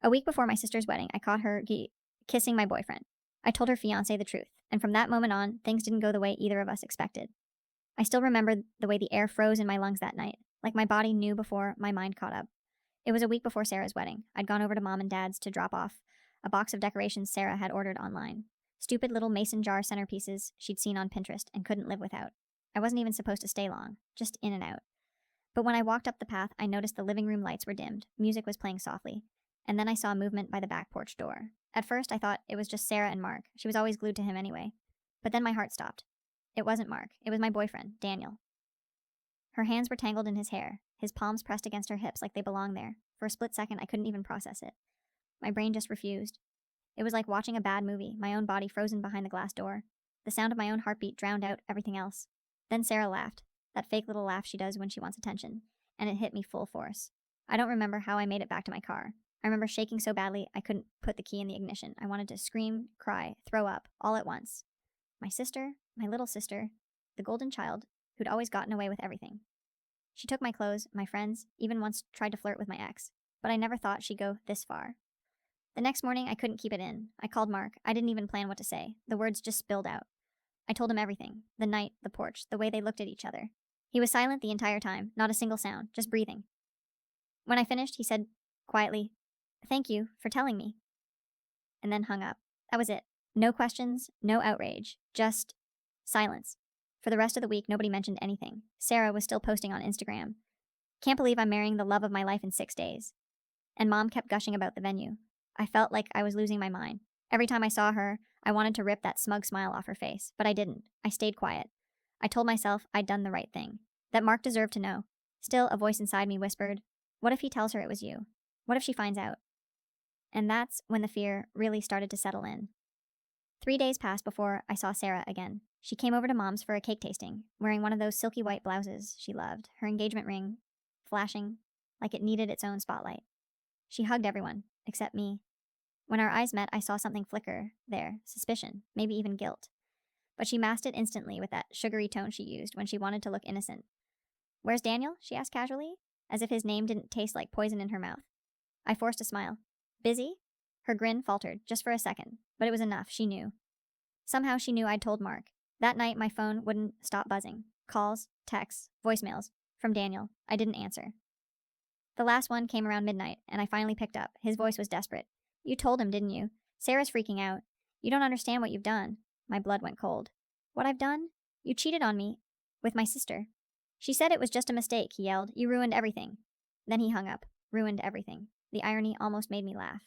A week before my sister's wedding, I caught her kissing my boyfriend. I told her fiancé the truth, and from that moment on, things didn't go the way either of us expected. I still remember the way the air froze in my lungs that night, like my body knew before my mind caught up. It was a week before Sarah's wedding. I'd gone over to mom and dad's to drop off a box of decorations Sarah had ordered online. Stupid little mason jar centerpieces she'd seen on Pinterest and couldn't live without. I wasn't even supposed to stay long, just in and out. But when I walked up the path, I noticed the living room lights were dimmed, music was playing softly, and then I saw movement by the back porch door. At first, I thought it was just Sarah and Mark. She was always glued to him anyway. But then my heart stopped. It wasn't Mark. It was my boyfriend, Daniel. Her hands were tangled in his hair, his palms pressed against her hips like they belonged there. For a split second, I couldn't even process it. My brain just refused. It was like watching a bad movie, my own body frozen behind the glass door. The sound of my own heartbeat drowned out everything else. Then Sarah laughed, that fake little laugh she does when she wants attention, and it hit me full force. I don't remember how I made it back to my car. I remember shaking so badly I couldn't put the key in the ignition. I wanted to scream, cry, throw up, all at once. My sister, my little sister, the golden child who'd always gotten away with everything. She took my clothes, my friends, even once tried to flirt with my ex, but I never thought she'd go this far. The next morning, I couldn't keep it in. I called Mark. I didn't even plan what to say. The words just spilled out. I told him everything. The night, the porch, the way they looked at each other. He was silent the entire time, not a single sound, just breathing. When I finished, he said quietly, "Thank you for telling me," and then hung up. That was it. No questions, no outrage, just silence. For the rest of the week, nobody mentioned anything. Sarah was still posting on Instagram. "Can't believe I'm marrying the love of my life in 6 days." And mom kept gushing about the venue. I felt like I was losing my mind. Every time I saw her, I wanted to rip that smug smile off her face, but I didn't. I stayed quiet. I told myself I'd done the right thing, that Mark deserved to know. Still, a voice inside me whispered, "What if he tells her it was you? What if she finds out?" And that's when the fear really started to settle in. 3 days passed before I saw Sarah again. She came over to mom's for a cake tasting, wearing one of those silky white blouses she loved, her engagement ring flashing like it needed its own spotlight. She hugged everyone, except me. When our eyes met, I saw something flicker there, suspicion, maybe even guilt. But she masked it instantly with that sugary tone she used when she wanted to look innocent. "Where's Daniel?" she asked casually, as if his name didn't taste like poison in her mouth. I forced a smile. "Busy?" Her grin faltered, just for a second, but it was enough, she knew. Somehow she knew I'd told Mark. That night, my phone wouldn't stop buzzing. Calls, texts, voicemails, from Daniel. I didn't answer. The last one came around midnight, and I finally picked up. His voice was desperate. "You told him, didn't you? Sarah's freaking out. You don't understand what you've done." My blood went cold. "What I've done? You cheated on me with my sister." "She said it was just a mistake," he yelled. "You ruined everything." Then he hung up. Ruined everything. The irony almost made me laugh.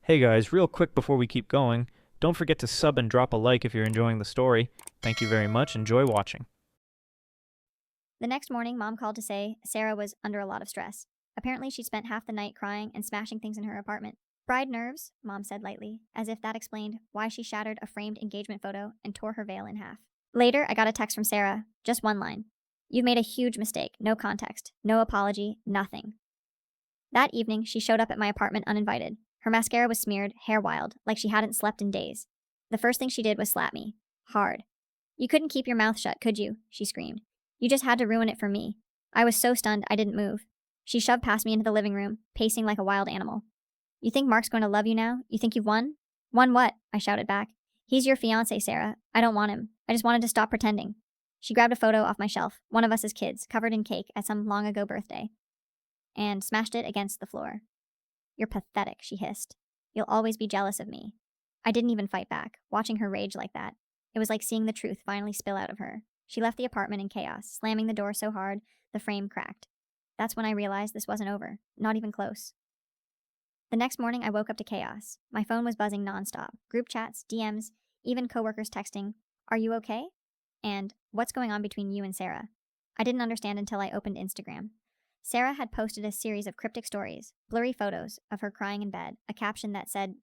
Hey guys, real quick before we keep going, don't forget to sub and drop a like if you're enjoying the story. Thank you very much. Enjoy watching. The next morning, Mom called to say Sarah was under a lot of stress. Apparently, she'd spent half the night crying and smashing things in her apartment. "Bride nerves," Mom said lightly, as if that explained why she shattered a framed engagement photo and tore her veil in half. Later, I got a text from Sarah, just one line. "You've made a huge mistake. No context. No apology. Nothing." That evening, she showed up at my apartment uninvited. Her mascara was smeared, hair wild, like she hadn't slept in days. The first thing she did was slap me. Hard. "You couldn't keep your mouth shut, could you?" she screamed. "You just had to ruin it for me." I was so stunned I didn't move. She shoved past me into the living room, pacing like a wild animal. "You think Mark's going to love you now? You think you've won?" "Won what?" I shouted back. "He's your fiancé, Sarah. I don't want him. I just wanted to stop pretending." She grabbed a photo off my shelf, one of us as kids, covered in cake at some long ago birthday, and smashed it against the floor. "You're pathetic," she hissed. "You'll always be jealous of me." I didn't even fight back, watching her rage like that. It was like seeing the truth finally spill out of her. She left the apartment in chaos, slamming the door so hard the frame cracked. That's when I realized this wasn't over, not even close. The next morning, I woke up to chaos. My phone was buzzing nonstop. Group chats, DMs, even coworkers texting, "Are you okay?" And "What's going on between you and Sarah?" I didn't understand until I opened Instagram. Sarah had posted a series of cryptic stories, blurry photos of her crying in bed, a caption that said,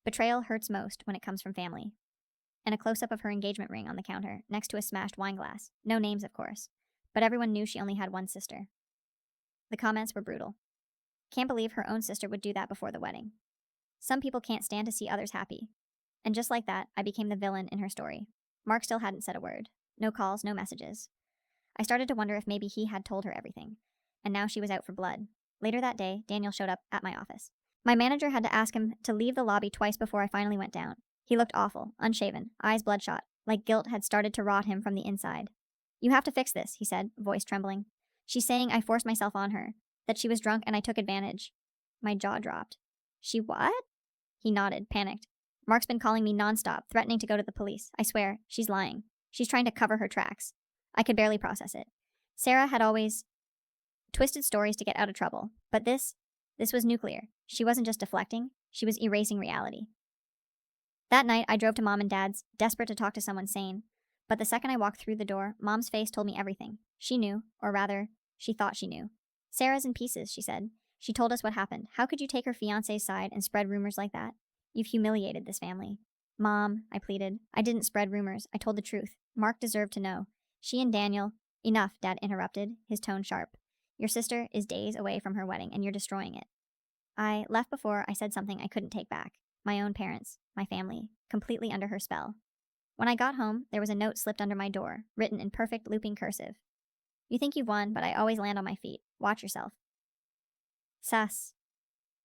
"Betrayal hurts most when it comes from family," and a close-up of her engagement ring on the counter, next to a smashed wine glass. No names, of course, but everyone knew she only had one sister. The comments were brutal. "Can't believe her own sister would do that before the wedding." "Some people can't stand to see others happy." And just like that, I became the villain in her story. Mark still hadn't said a word. No calls, no messages. I started to wonder if maybe he had told her everything, and now she was out for blood. Later that day, Daniel showed up at my office. My manager had to ask him to leave the lobby twice before I finally went down. He looked awful, unshaven, eyes bloodshot, like guilt had started to rot him from the inside. You have to fix this, he said, voice trembling. She's saying I forced myself on her, that she was drunk and I took advantage. My jaw dropped. She what? He nodded, panicked. Mark's been calling me nonstop, threatening to go to the police. I swear, she's lying. She's trying to cover her tracks. I could barely process it. Sarah had always twisted stories to get out of trouble, but this was nuclear. She wasn't just deflecting, she was erasing reality. That night, I drove to Mom and Dad's, desperate to talk to someone sane. But the second I walked through the door, Mom's face told me everything. She knew, or rather, she thought she knew. Sarah's in pieces, she said. She told us what happened. How could you take her fiancé's side and spread rumors like that? You've humiliated this family. Mom, I pleaded. I didn't spread rumors. I told the truth. Mark deserved to know. She and Daniel... Enough, Dad interrupted, his tone sharp. Your sister is days away from her wedding, and you're destroying it. I left before I said something I couldn't take back. My own parents, my family, completely under her spell. When I got home, there was a note slipped under my door, written in perfect looping cursive. You think you've won, but I always land on my feet. Watch yourself. Sus.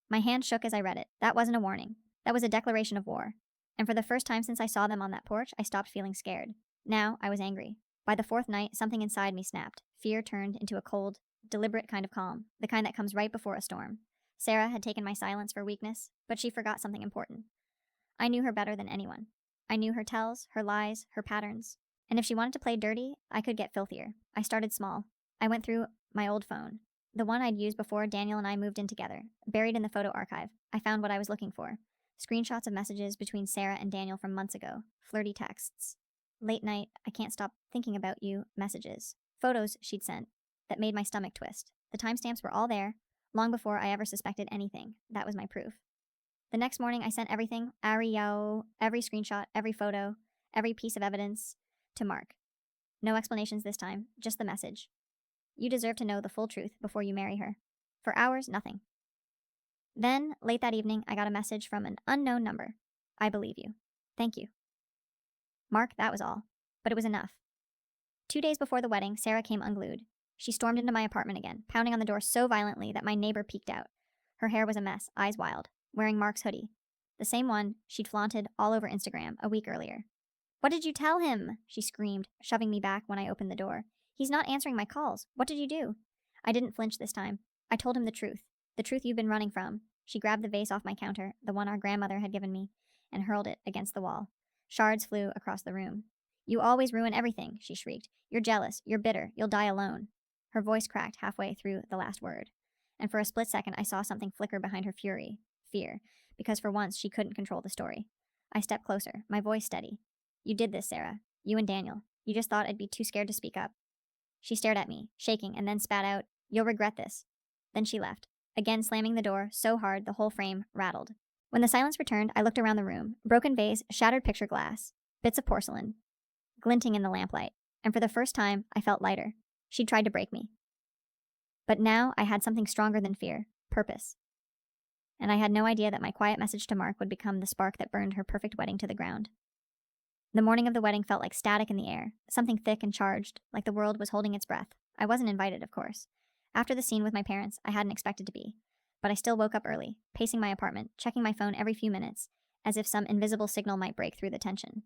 My hand shook as I read it. That wasn't a warning. That was a declaration of war. And for the first time since I saw them on that porch, I stopped feeling scared. Now, I was angry. By the fourth night, something inside me snapped. Fear turned into a cold, deliberate kind of calm, the kind that comes right before a storm. Sarah had taken my silence for weakness, but she forgot something important. I knew her better than anyone. I knew her tells, her lies, her patterns. And if she wanted to play dirty, I could get filthier. I started small. I went through my old phone, the one I'd used before Daniel and I moved in together. Buried in the photo archive, I found what I was looking for. Screenshots of messages between Sarah and Daniel from months ago. Flirty texts. Late night, I can't stop thinking about you messages. Photos she'd sent that made my stomach twist. The timestamps were all there, long before I ever suspected anything. That was my proof. The next morning, I sent everything, every screenshot, every photo, every piece of evidence, to Mark. No explanations this time, just the message. You deserve to know the full truth before you marry her. For hours, nothing. Then, late that evening, I got a message from an unknown number. I believe you. Thank you. Mark, that was all. But it was enough. 2 days before the wedding, Sarah came unglued. She stormed into my apartment again, pounding on the door so violently that my neighbor peeked out. Her hair was a mess, eyes wild, wearing Mark's hoodie. The same one she'd flaunted all over Instagram a week earlier. What did you tell him? She screamed, shoving me back when I opened the door. He's not answering my calls. What did you do? I didn't flinch this time. I told him the truth you've been running from. She grabbed the vase off my counter, the one our grandmother had given me, and hurled it against the wall. Shards flew across the room. You always ruin everything, she shrieked. You're jealous. You're bitter. You'll die alone. Her voice cracked halfway through the last word. And for a split second, I saw something flicker behind her fury. Fear. Because for once, she couldn't control the story. I stepped closer, my voice steady. You did this, Sarah. You and Daniel. You just thought I'd be too scared to speak up. She stared at me, shaking, and then spat out, You'll regret this. Then she left, again slamming the door so hard the whole frame rattled. When the silence returned, I looked around the room. Broken vase, shattered picture glass, bits of porcelain, glinting in the lamplight. And for the first time, I felt lighter. She'd tried to break me. But now I had something stronger than fear, purpose. And I had no idea that my quiet message to Mark would become the spark that burned her perfect wedding to the ground. The morning of the wedding felt like static in the air, something thick and charged, like the world was holding its breath. I wasn't invited, of course. After the scene with my parents, I hadn't expected to be. But I still woke up early, pacing my apartment, checking my phone every few minutes, as if some invisible signal might break through the tension.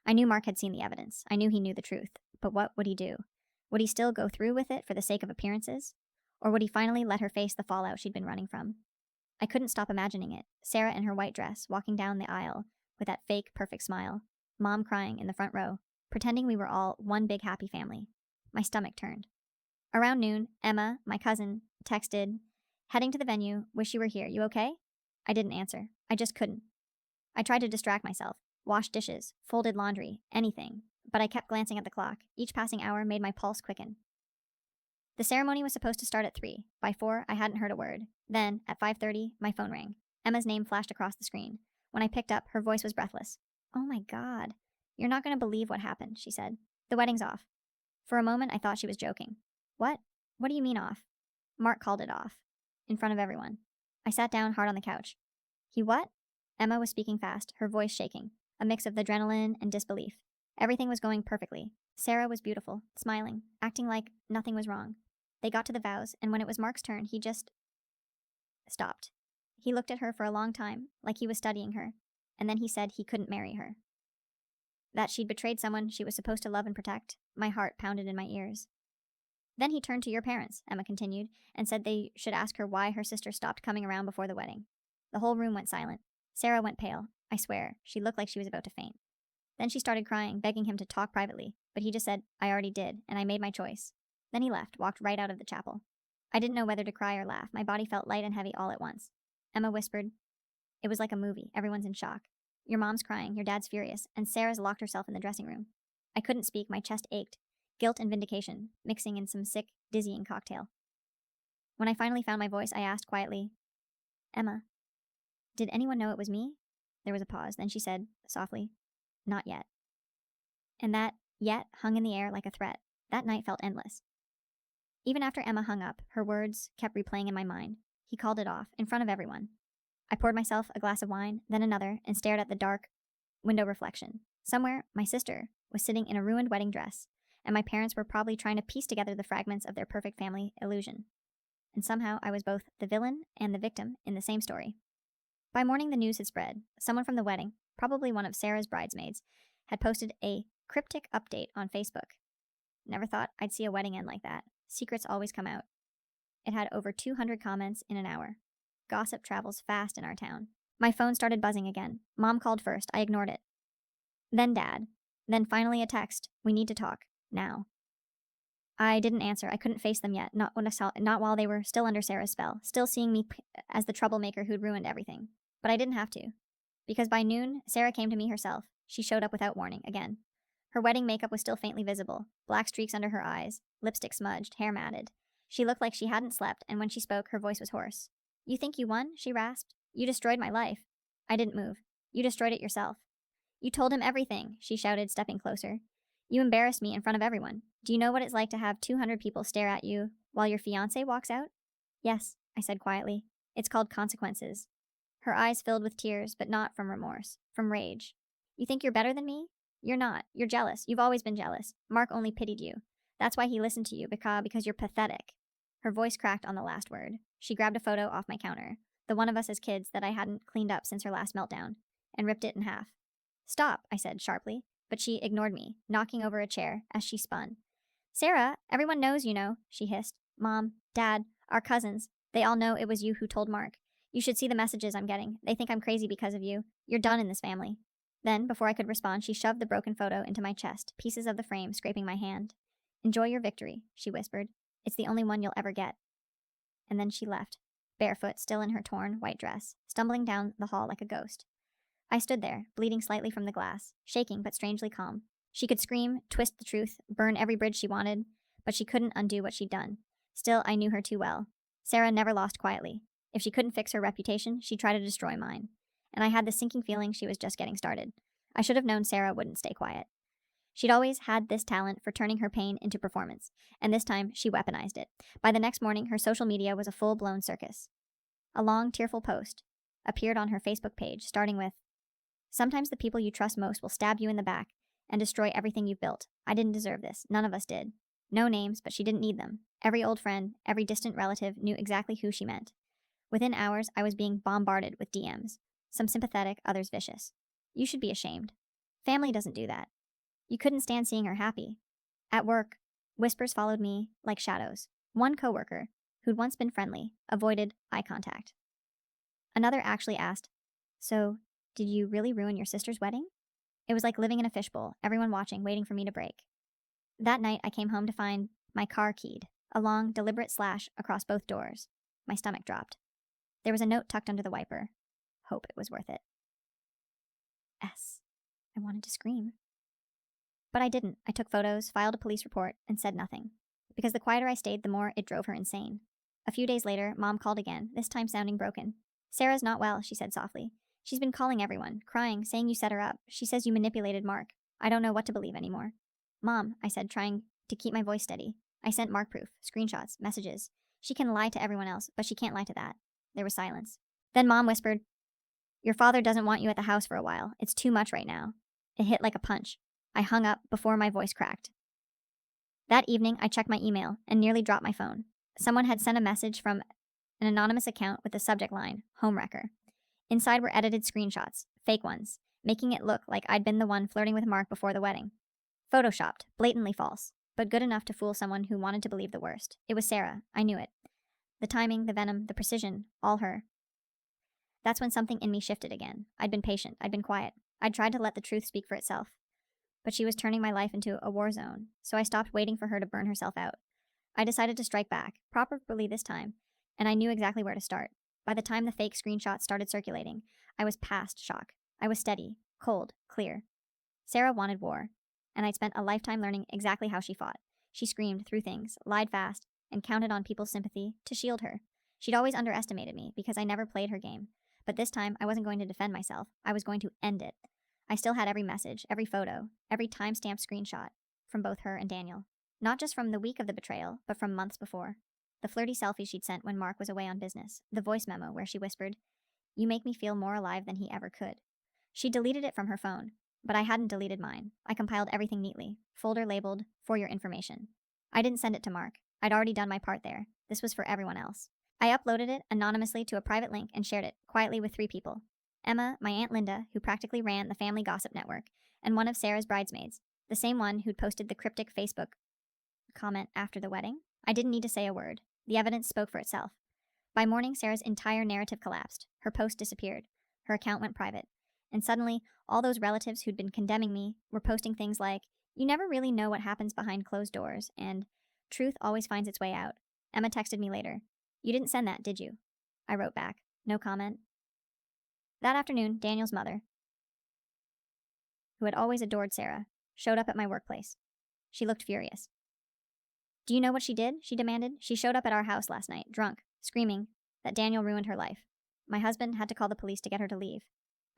I knew Mark had seen the evidence. I knew he knew the truth. But what would he do? Would he still go through with it for the sake of appearances? Or would he finally let her face the fallout she'd been running from? I couldn't stop imagining it. Sarah in her white dress, walking down the aisle, with that fake, perfect smile. Mom crying in the front row, pretending we were all one big happy family. My stomach turned. Around noon, Emma, my cousin, texted, Heading to the venue, wish you were here. You okay? I didn't answer. I just couldn't. I tried to distract myself. Washed dishes, folded laundry, anything. But I kept glancing at the clock. Each passing hour made my pulse quicken. The ceremony was supposed to start at 3. By 4, I hadn't heard a word. Then, at 5:30, my phone rang. Emma's name flashed across the screen. When I picked up, her voice was breathless. Oh my God. You're not going to believe what happened, she said. The wedding's off. For a moment, I thought she was joking. What? What do you mean off? Mark called it off. In front of everyone. I sat down hard on the couch. He what? Emma was speaking fast, her voice shaking. A mix of adrenaline and disbelief. Everything was going perfectly. Sarah was beautiful, smiling, acting like nothing was wrong. They got to the vows, and when it was Mark's turn, he just stopped. He looked at her for a long time, like he was studying her, and then he said he couldn't marry her. That she'd betrayed someone she was supposed to love and protect. My heart pounded in my ears. Then he turned to your parents, Emma continued, and said they should ask her why her sister stopped coming around before the wedding. The whole room went silent. Sarah went pale. I swear, she looked like she was about to faint. Then she started crying, begging him to talk privately, but he just said, I already did, and I made my choice. Then he left, walked right out of the chapel. I didn't know whether to cry or laugh. My body felt light and heavy all at once. Emma whispered, it was like a movie. Everyone's in shock. Your mom's crying, your dad's furious, and Sarah's locked herself in the dressing room. I couldn't speak, my chest ached. Guilt and vindication, mixing in some sick, dizzying cocktail. When I finally found my voice, I asked quietly, Emma, did anyone know it was me? There was a pause. Then she said, softly, not yet. And that yet hung in the air like a threat. That night felt endless. Even after Emma hung up, her words kept replaying in my mind. He called it off, in front of everyone. I poured myself a glass of wine, then another, and stared at the dark window reflection. Somewhere, my sister was sitting in a ruined wedding dress, and my parents were probably trying to piece together the fragments of their perfect family illusion. And somehow I was both the villain and the victim in the same story. By morning, the news had spread. Someone from the wedding, probably one of Sarah's bridesmaids, had posted a cryptic update on Facebook. Never thought I'd see a wedding end like that. Secrets always come out. It had over 200 comments in an hour. Gossip travels fast in our town. My phone started buzzing again. Mom called first. I ignored it. Then Dad. Then finally a text. We need to talk. Now. I didn't answer. I couldn't face them yet. Not while they were still under Sarah's spell. Still seeing me as the troublemaker who'd ruined everything. But I didn't have to. Because by noon, Sarah came to me herself. She showed up without warning, again. Her wedding makeup was still faintly visible. Black streaks under her eyes. Lipstick smudged. Hair matted. She looked like she hadn't slept, and when she spoke, her voice was hoarse. You think you won? She rasped. You destroyed my life. I didn't move. You destroyed it yourself. You told him everything, she shouted, stepping closer. You embarrassed me in front of everyone. Do you know what it's like to have 200 people stare at you while your fiancé walks out? Yes, I said quietly. It's called consequences. Her eyes filled with tears, but not from remorse, from rage. You think you're better than me? You're not. You're jealous. You've always been jealous. Mark only pitied you. That's why he listened to you, because you're pathetic. Her voice cracked on the last word. She grabbed a photo off my counter, the one of us as kids that I hadn't cleaned up since her last meltdown, and ripped it in half. Stop, I said sharply, but she ignored me, knocking over a chair as she spun. Sarah, everyone knows you know, she hissed. Mom, Dad, our cousins, they all know it was you who told Mark. You should see the messages I'm getting. They think I'm crazy because of you. You're done in this family. Then, before I could respond, she shoved the broken photo into my chest, pieces of the frame scraping my hand. Enjoy your victory, she whispered. It's the only one you'll ever get. And then she left, barefoot, still in her torn white dress, stumbling down the hall like a ghost. I stood there, bleeding slightly from the glass, shaking but strangely calm. She could scream, twist the truth, burn every bridge she wanted, but she couldn't undo what she'd done. Still, I knew her too well. Sarah never lost quietly. If she couldn't fix her reputation, she'd try to destroy mine. And I had the sinking feeling she was just getting started. I should have known Sarah wouldn't stay quiet. She'd always had this talent for turning her pain into performance, and this time she weaponized it. By the next morning, her social media was a full-blown circus. A long, tearful post appeared on her Facebook page, starting with, sometimes the people you trust most will stab you in the back and destroy everything you've built. I didn't deserve this. None of us did. No names, but she didn't need them. Every old friend, every distant relative knew exactly who she meant. Within hours, I was being bombarded with DMs. Some sympathetic, others vicious. You should be ashamed. Family doesn't do that. You couldn't stand seeing her happy. At work, whispers followed me like shadows. One coworker, who'd once been friendly, avoided eye contact. Another actually asked, so, did you really ruin your sister's wedding? It was like living in a fishbowl, everyone watching, waiting for me to break. That night, I came home to find my car keyed, a long, deliberate slash across both doors. My stomach dropped. There was a note tucked under the wiper. Hope it was worth it. S. I wanted to scream. But I didn't. I took photos, filed a police report, and said nothing. Because the quieter I stayed, the more it drove her insane. A few days later, Mom called again, this time sounding broken. Sarah's not well, she said softly. She's been calling everyone, crying, saying you set her up. She says you manipulated Mark. I don't know what to believe anymore. Mom, I said, trying to keep my voice steady. I sent Mark proof, screenshots, messages. She can lie to everyone else, but she can't lie to that. There was silence. Then Mom whispered, your father doesn't want you at the house for a while. It's too much right now. It hit like a punch. I hung up before my voice cracked. That evening, I checked my email and nearly dropped my phone. Someone had sent a message from an anonymous account with the subject line, Homewrecker. Inside were edited screenshots, fake ones, making it look like I'd been the one flirting with Mark before the wedding. Photoshopped, blatantly false, but good enough to fool someone who wanted to believe the worst. It was Sarah. I knew it. The timing, the venom, the precision, all her. That's when something in me shifted again. I'd been patient. I'd been quiet. I'd tried to let the truth speak for itself. But she was turning my life into a war zone, so I stopped waiting for her to burn herself out. I decided to strike back, properly this time, and I knew exactly where to start. By the time the fake screenshots started circulating, I was past shock. I was steady, cold, clear. Sarah wanted war, and I'd spent a lifetime learning exactly how she fought. She screamed through things, lied fast, and counted on people's sympathy to shield her. She'd always underestimated me because I never played her game. But this time, I wasn't going to defend myself. I was going to end it. I still had every message, every photo, every timestamped screenshot from both her and Daniel. Not just from the week of the betrayal, but from months before. The flirty selfie she'd sent when Mark was away on business. The voice memo where she whispered, "You make me feel more alive than he ever could." She deleted it from her phone, but I hadn't deleted mine. I compiled everything neatly, folder labeled, "For your information." I didn't send it to Mark. I'd already done my part there. This was for everyone else. I uploaded it anonymously to a private link and shared it quietly with 3 people. Emma, my Aunt Linda, who practically ran the family gossip network, and one of Sarah's bridesmaids, the same one who'd posted the cryptic Facebook comment after the wedding. I didn't need to say a word. The evidence spoke for itself. By morning, Sarah's entire narrative collapsed. Her post disappeared. Her account went private. And suddenly, all those relatives who'd been condemning me were posting things like, "You never really know what happens behind closed doors," and "Truth always finds its way out." Emma texted me later. "You didn't send that, did you?" I wrote back. No comment. That afternoon, Daniel's mother, who had always adored Sarah, showed up at my workplace. She looked furious. "Do you know what she did?" she demanded. "She showed up at our house last night, drunk, screaming that Daniel ruined her life. My husband had to call the police to get her to leave."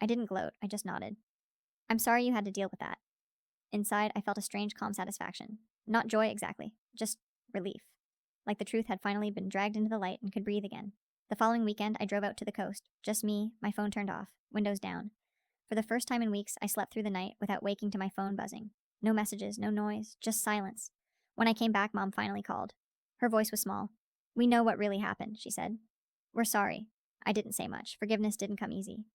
I didn't gloat, I just nodded. "I'm sorry you had to deal with that." Inside, I felt a strange calm satisfaction. Not joy exactly, just relief. Like the truth had finally been dragged into the light and could breathe again. The following weekend, I drove out to the coast. Just me, my phone turned off, windows down. For the first time in weeks, I slept through the night without waking to my phone buzzing. No messages, no noise, just silence. When I came back, Mom finally called. Her voice was small. "We know what really happened," she said. "We're sorry." I didn't say much. Forgiveness didn't come easy.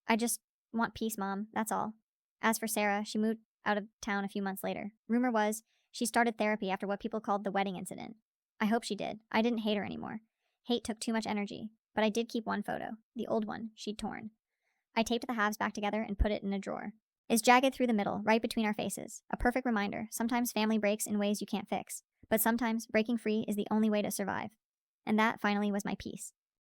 "I just want peace, Mom, that's all." As for Sarah, she moved out of town a few months later. Rumor was she started therapy after what people called the wedding incident. I hope she did. I didn't hate her anymore. Hate took too much energy, but I did keep one photo, the old one she'd torn. I taped the halves back together and put it in a drawer. It's jagged through the middle, right between our faces. A perfect reminder. Sometimes family breaks in ways you can't fix, but sometimes breaking free is the only way to survive. And that finally was my peace.